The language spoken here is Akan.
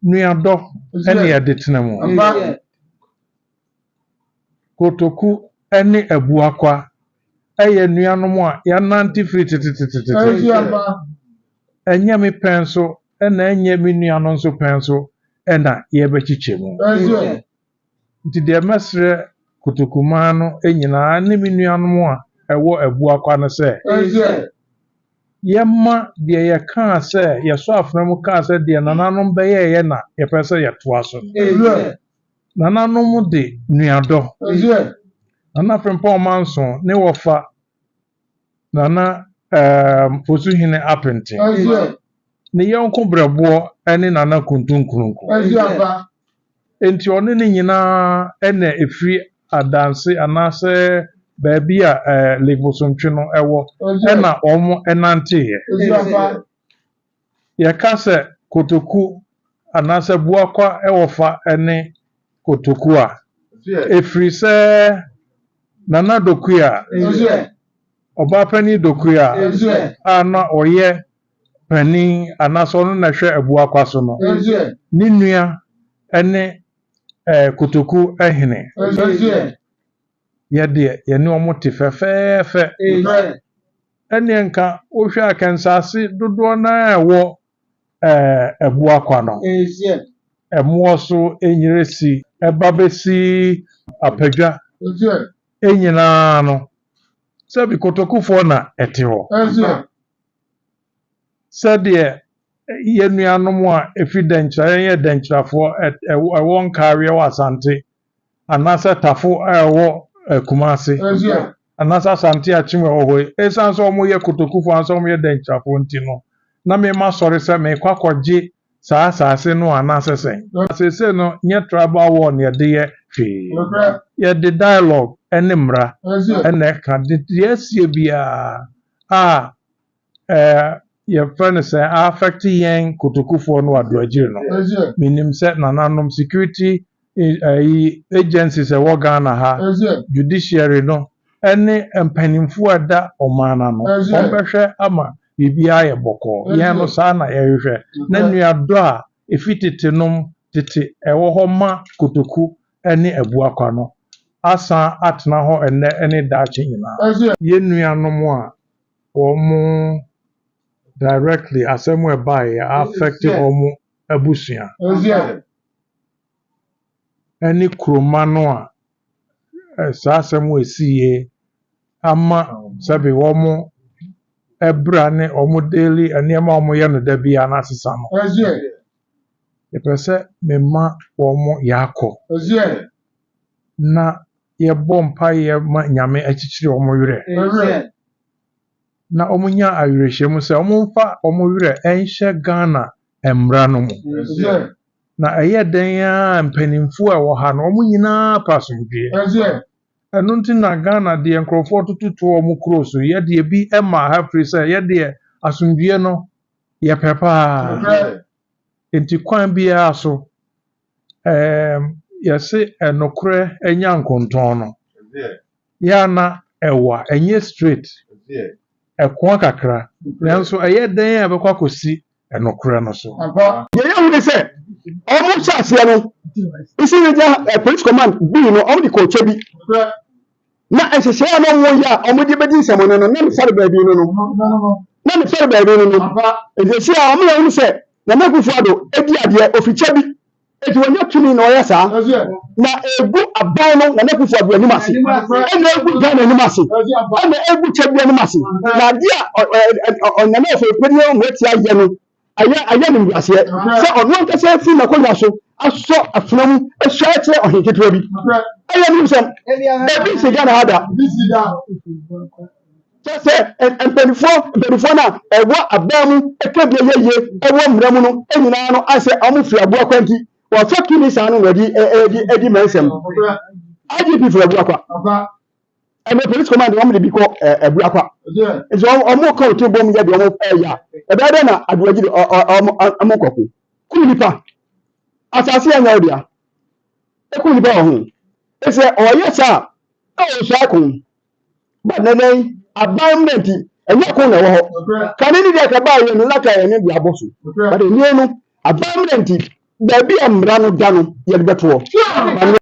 nuado ene yadetena mu Kotoku ene abuakwa eye nuanom a yanante free tititititi enye me penso ena enye me nuanom so penso ena yebechiche mu nti de mesre Kotoku ma no enyina ne me nuanom a ewo abuakwa no se yemma de ye kan se yeso afram kan se de nananom beye ye na ye pese ye toa so nananom de nuado nana frempa manso ne wofa nana fosuhine apenti ne yonko brebo ene nana kuntunkurunku enti one ne nyina ene efri adanse anase baabi a levosontwe no ewo ena omo enante ye ka se Kotoku anase buakwa ewofa ene Kotoku a efri se nana dokuya oba pani dokuya ana oye pani anaso no na hwe abuakwa so no ni nua ene Kotoku ehene yede ye ne omote fefefe ene nka ohwe akansase dodo na ewo abuakwa no emoso enyiresi ebabesi apadwa enyina no sabi Kotoku fo na ete ho sade ye nuanom a efidencha ye denchafo ewo nkawe wa asante anasa tafo ewo Kumasi anasa asante achimwe oho esanso omo ye Kotoku fo anso omo ye denchafo ntino na me ma sori se me kwakwaje saa asase no anasese asese no nye tribal war ne de ye hwe ye de dialogue ene mra ene ka de yesie bia ye friend say affect yen Kotoku for no Adoagyiri no minim se nananom security agencies e wo Ghana ha judiciary no ene empanimfu ada omana no ombehwe ama bibia ye boko yen no sa na ye hwe na nuado a efititenom tete ewo ho ma Kotoku ene abuakwa no asa atena ho ene dachi nyina ye nuanom a omo directly asemu by affect omo abusua any kromano a sa asemu esiye ama sabi omo ebra ne omo daily aniema omo ye no da bia na asesa no e pese memma omo yakọ na ye bompa ye ma nyame achichiri omo wire na omunya awirehye se omumfa omwire enhye Ghana emra no mu na eye den ya mpanimfu a wo ha no omunyina pasumdie enu nti na Ghana de enkrofo tututu omukro so ye de bi ema ha free se ye de asumdie no ye pepa enti kwan bia so ye se enokre enya nkonton no ya na ewa enye straight ekwa kakra nanso eye den abekwa kosi enokre no so ye hu se omo chase no isi reja police command bi no omo di ko chebi na esese no wo ya omo di bedi nsemo no na me fare baabi no na me fare baabi no esese a omo hu se na makufu ado edi ade ofiche bi eti wonya tumi na oya sa na egu aban no na makufu ado animase na egu Ghana animase na egu chebi animase na dia na me fe pedi o nweti aye no aya ni mbiase se ono nka se fi na konya so aso afnam ehwete oheketo bi aya ni se e bi se Ghana hada se empenifo na ewo abamu ekebie yeye ewo mramu no enyina no ase amufi aboa kwanti wa fakini sa no edi mensem IGP for aboa and the police command want me to be called Abuakwa. It's almost called to bomb ya the almost ya. A better than Adoagyiri or Amokoku. Kulipa. As I see an idea. A Kulipa. It's a oh yes, sir. Oh, Shakun. But then abandoned and Yakuna. Can any get a buy and like I am in the abosu. But in Yeno, abandoned baabi a mmara no da no yɛde bɛtoɔ